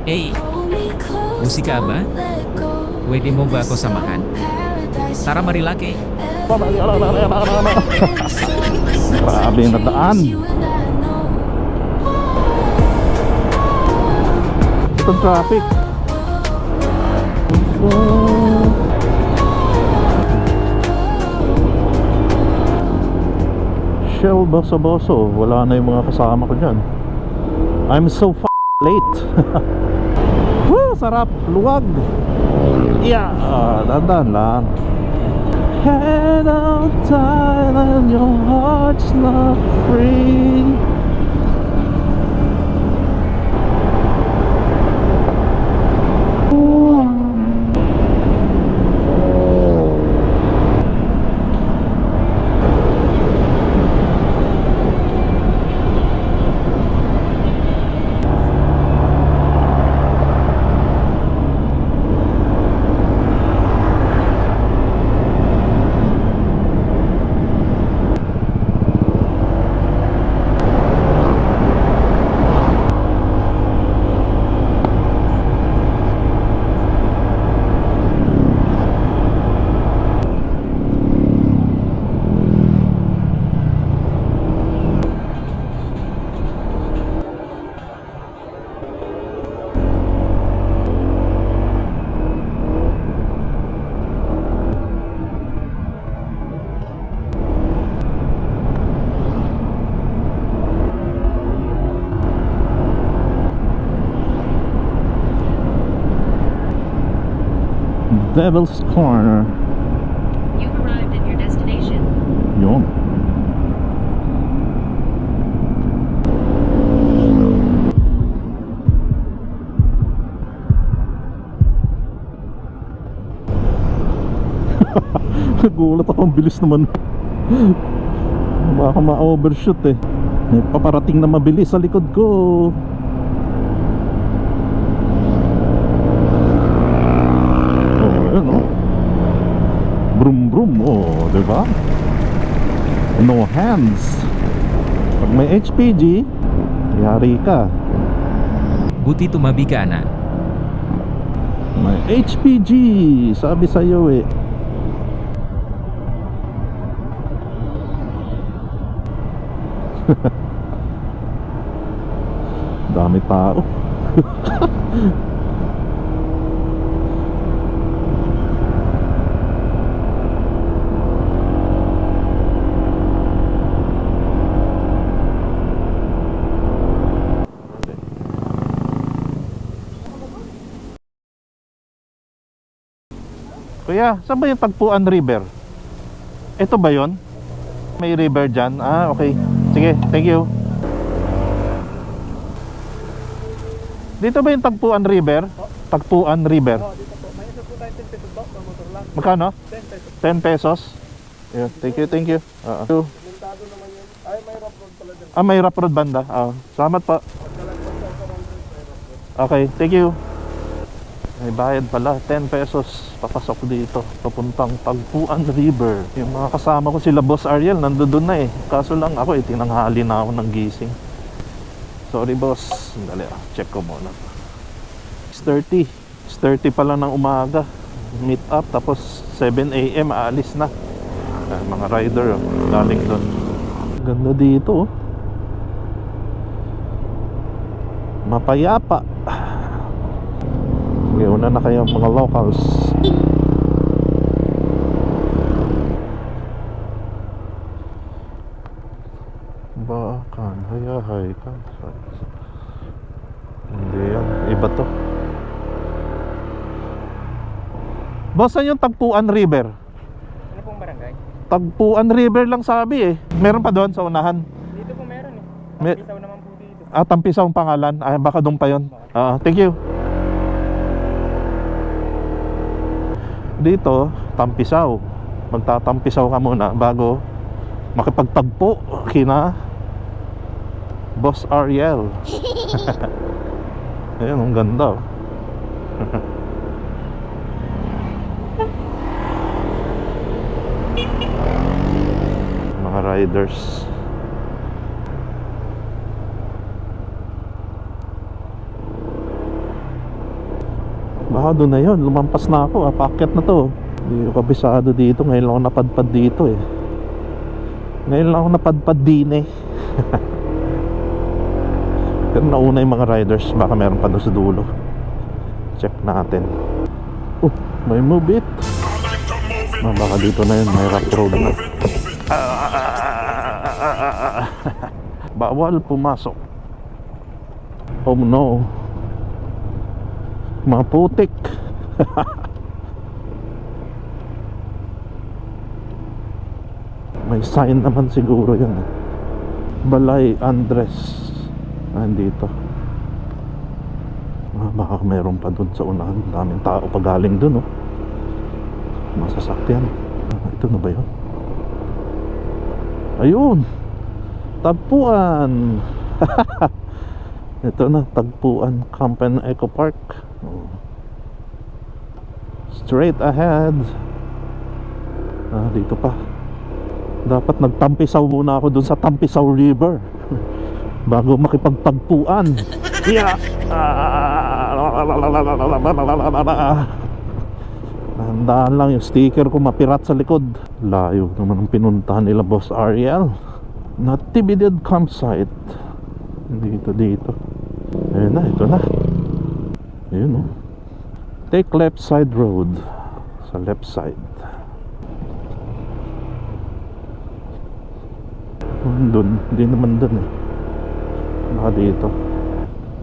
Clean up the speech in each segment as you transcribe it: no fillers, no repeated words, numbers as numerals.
Hey, musika ba? Pwede mo ba ako samahan? Tara Marilake. Grabe na daan. Itong traffic. Shell boso-boso. Wala na yung mga kasama ko dyan. I'm so late. Woo, sarap. Luwag. Yeah, dandan lang. Head out Thailand, your heart's not free. Devil's Corner. You've arrived at your destination. Yun. Nagulat ako, ang bilis naman. Baka ma-overshoot eh. May paparating na mabilis sa likod ko. Brum brum, oh, diba? No hands. Pag may HPG, yari ka. Buti tumabi ka na. May HPG, sabi sa'yo eh. Dami tao. Kuya, saan ba yung Tagpuan River? Ito ba yon? May river dyan? Ah, okay. Sige, thank you. Dito ba yung Tagpuan River? Tagpuan River. Dito po. May isa po tayo 10 pesos po. Pamotor lang. Magkano? 10 pesos. 10 pesos? Yeah, thank you, thank you. Limitado naman yun. Ay, may rough road pala dyan. Ah, may rough road banda. Salamat po. Pagkalagpas sa 400, may rough road. Okay, thank you. May bayad pala, 10 pesos. Papasok dito, papuntang Tagpuan River. Yung mga kasama ko sila Boss Ariel, nandoon na eh. Kaso lang ako eh, tinanghali na ako ng gising. Sorry boss, dali check ko muna. 6:30 pa lang ng umaga. Meet up, tapos 7 AM aalis na. Mga rider galing doon. Ganda dito oh. Mapayapa. Una na kayo mga locals. Bakan, hayahay ka. Hindi yan, iba to. Boss, saan yung Tagpuan River? Ano pong barangay? Tagpuan River lang sabi eh. Meron pa doon sa unahan? Dito po meron eh. May- Pisaw naman po dito. Tampisaw ang pangalan. Baka doon pa yun. Thank you. Dito, Tampisaw. Magtatampisaw ka muna bago makipagtagpo kina Boss Ariel. Ayun, ang ganda oh. Mga riders. Baka doon na yun, lumampas na ako, paakyat na to. Hindi ko kabisado dito, ngayon lang ako napadpad dito eh. Ngayon lang ako napadpad din eh. Pero nauna yung mga riders, baka meron pa doon sa dulo. Check natin. Oh, may move it. Baka dito na yun, may rough road na. Bawal pumasok. Oh no. Mga putik. May sign naman siguro yan. Balay Andres. Andito. Baka meron pa dun sa unahan. Daming tao pa galing dun, oh. Masasakyan. Ito na ba yun? Ayun, Tagpuan. Ito na, Tagpuan Camp and Eco Park. Straight ahead. Dito pa. Dapat nagtampisaw muna ako dun sa Tampisaw River bago makipagtagpuan. Yeah. Handaan lang yung sticker ko mapirat sa likod. Layo naman ang pinuntahan nila Boss Ariel. Natividad campsite. Dito. Ayun na, ito na. Ayun, oh. Take left side road. Sa left side. Doon, hindi naman doon eh. Baka dito.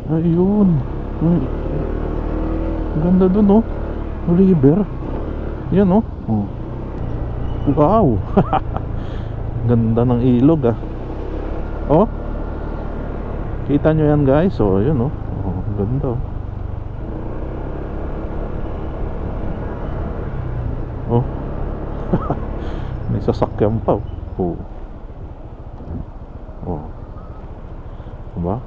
Ayun. Ay, ganda doon, oh. River. Yan, oh. Wow. Ganda ng ilog, ah. Oh. Kita nyo yan, guys. Oh, yun, oh. Ganda, oh. Oh. May sasakyan pa, oh. Oh. Diba?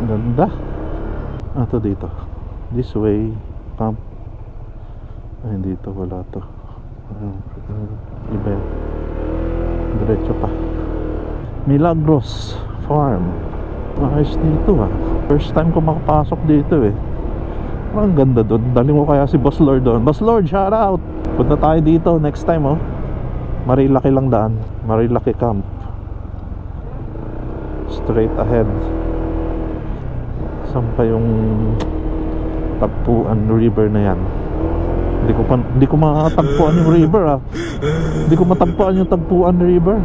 Ganda. Ito dito. This way. Camp. Ay, dito wala to. Iba. Diretso pa. Milagros Farm. Ayos dito, ah. First time ko makapasok dito eh. Ang ganda doon. Dali mo kaya si Boss Lord doon. Boss Lord, shout out. Punta tayo dito next time, oh. Marilaki lang daan. Marilaki Camp. Straight ahead. Saan pa yung Tagpuan River na yan? Hindi ko matagpuan yung river, ah. Hindi ko matagpuan yung Tagpuan River.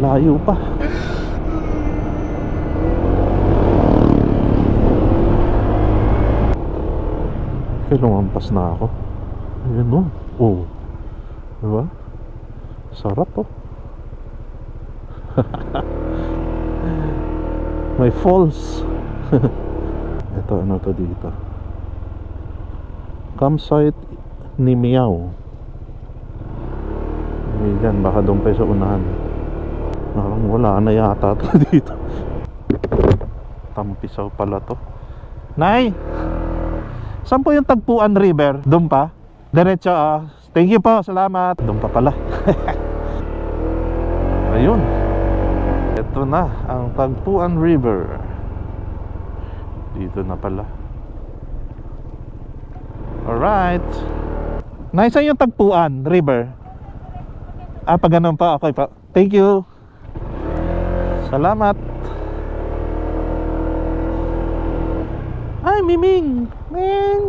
Layo pa. Kaya lumampas na ako. Ayun, oh. Oh. Diba? Sarap, oh. May falls. Ito, ano to dito? Campsite ni Miao. Diyan, baka doon pa sa unahan. Parang wala na yata to dito. Tampisaw pala to. Nay! Saan po yung Tagpuan River? Doon pa? Diretso, ah. Thank you po, salamat. Doon pa pala. Ayun. Ito na ang Tagpuan River. Dito na pala. Alright. Nice yung Tagpuan River. Pag ganun pa, okay pa. Thank you. Salamat. Ay, Miming. Ming.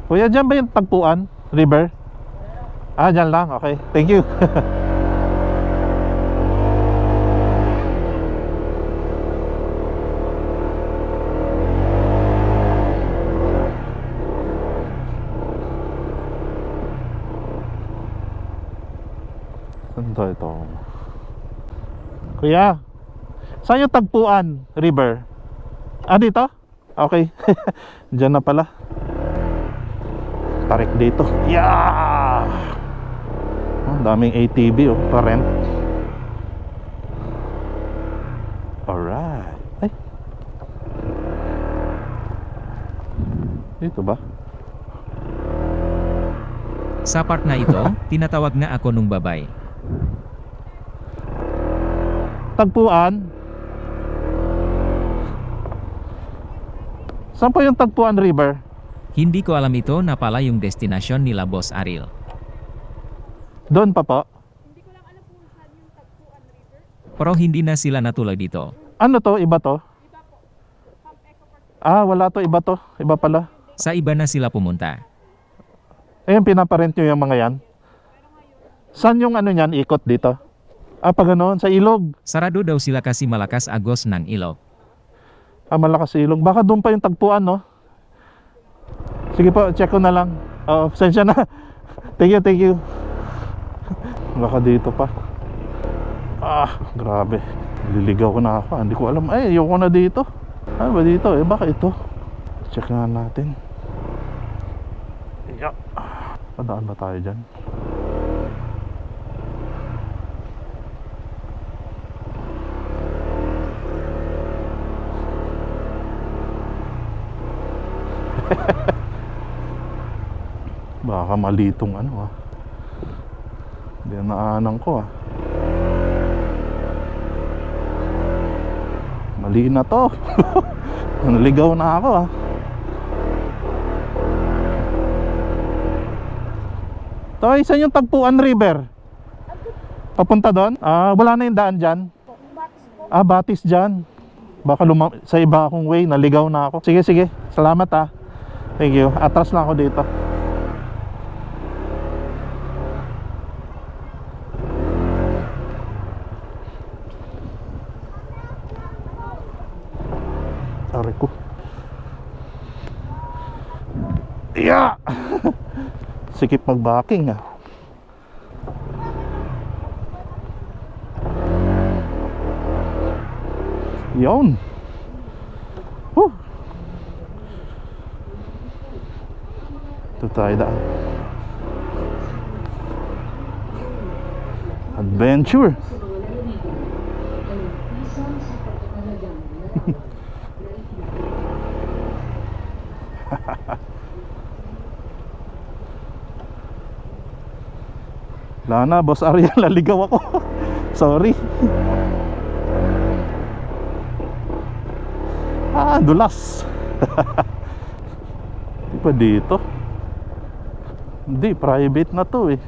Kuya, dyan ba yung Tagpuan River? Dyan lang, okay. Thank you. Ito. Kuya, saan yung Tagpuan River? Dito? Okay. Diyan na pala. Tarik dito. Yeah! Daming ATV, oh, pa-rent. Alright. Ay. Dito ba? Sa part na ito, tinatawag na ako nung babay. Tagpuan. Saan po yung Tagpuan River? Hindi ko alam ito na pala yung destinasyon nila Boss Ariel. Doon pa po. Pero hindi na sila natulog dito. Ano to? Iba to? Ah, wala to. Iba to. Iba pala. Sa iba na sila pumunta. Ayun, pinaparent nyo yung mga yan. Saan yung ano nyan? Ikot dito? Ah, pag ganoon, sa ilog. Sarado daw sila kasi malakas agos ng ilog. Ah, malakas sa ilog. Baka doon pa yung Tagpuan, no? Sige po, check ko na lang. Oo, sensya na. Thank you, thank you. Baka dito pa. Ah, grabe. Liligaw ko na ako. Hindi ko alam. Ay, ayoko na dito. Ano ba dito? Eh, baka ito. Check na natin. Yeah. Padaan ba tayo dyan? Baka malitong ano ah. Hindi na naanan ko ah. Mali na to. Naligaw na ako ah. Toy, saan yung Tagpuan River? Papunta doon? Ah, wala na yung daan dyan? Ah, Batis dyan. Baka sa iba akong way, naligaw na ako. Sige, sige. Salamat ah. Thank you. Atras lang ako dito. Aray ko. Yeah! Sikip mag-backing ah. Yun. Woo! Ito tayo daan. Adventure. Wala na, Boss Ariel, naligaw ako. Sorry. Ah, dulas. Di pa dito. Hindi, private na to eh.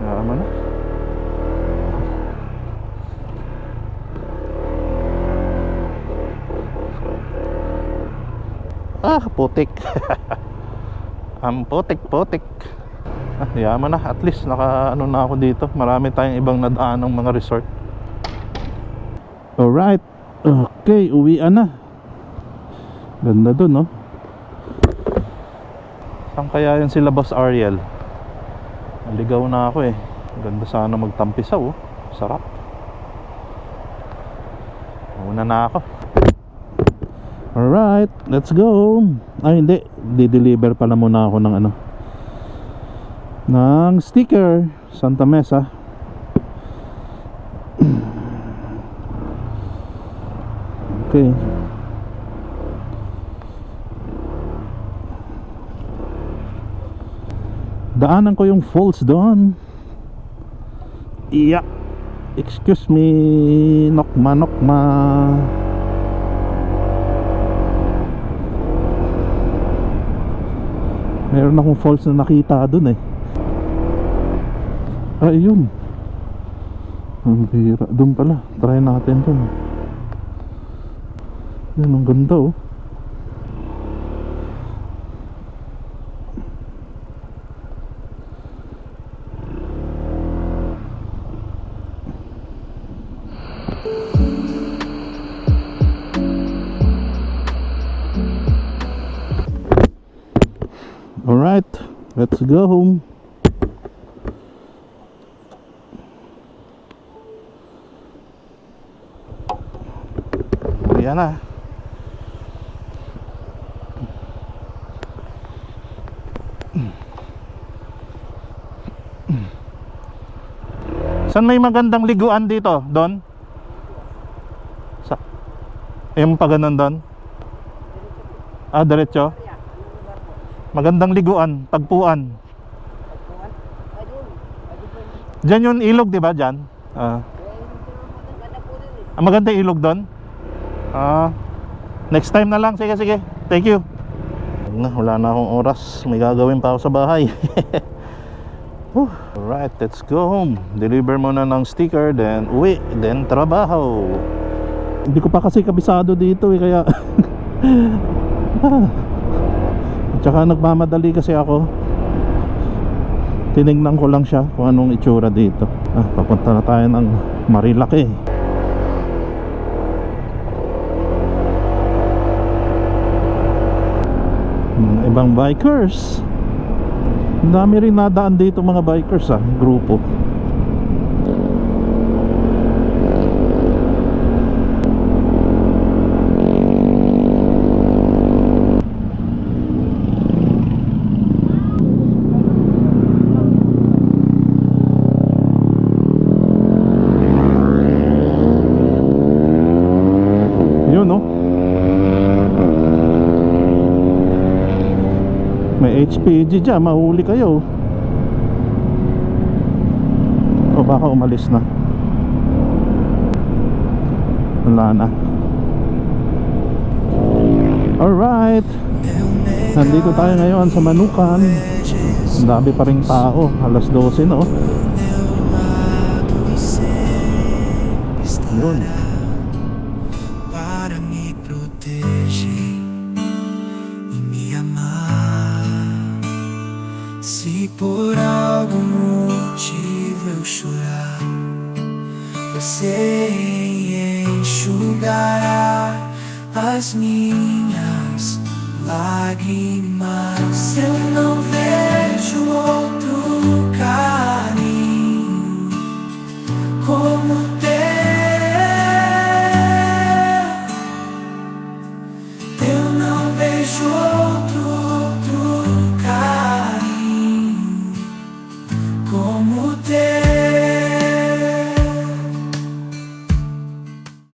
Yaman na. Ah, putik. Ang putik-putik. Ah, yaman na, at least naka ano na ako dito. Marami tayong ibang nadaan ng mga resort. Alright. Okay, uwian na. Ganda dun, no? Saan kaya yun sila Boss Ariel? Naligaw na ako eh. Ganda sana magtampisaw, oh. Sarap. Una na ako. Alright, let's go. Ay, hindi. Di-deliver pala muna ako ng ano, ng sticker Santa Mesa. Okay. Daanan ko yung falls doon. Yeah. Excuse me, nokma nokma. Meron akong falls na nakita doon eh. Ayun. Ang bira. Doon pala. Try natin doon. Yan, ang ganda oh. Alright, let's go home. Yan na. Saan may magandang liguan dito? Doon? Yung pa ganun doon? Ah, diretso? Magandang liguan, tagpuan. Diyan yung ilog, di ba? Diyan? Maganda yung ilog doon? Next time na lang. Sige, sige. Thank you. Wala na akong oras. May gagawin pa ako sa bahay. Alright, let's go home. Deliver muna ng sticker, then uwi, then trabaho. Hindi ko pa kasi kabisado dito kaya tsaka nagmamadali kasi ako. Tinignan ko lang siya kung anong itsura dito. Papunta na tayo ng Marilaki. Ibang bikers. Ang dami rin nadaan dito mga bikers grupo. Yun, no? May HPG dyan, mahuli kayo. O baka umalis na. Wala na. Alright, nandito tayo ngayon sa Manukan. Ang dami pa rin tao. Alas 12 no. Yun. Para me proteger e me amar. Se por algum motivo eu chorar, você enxugará as minhas lágrimas.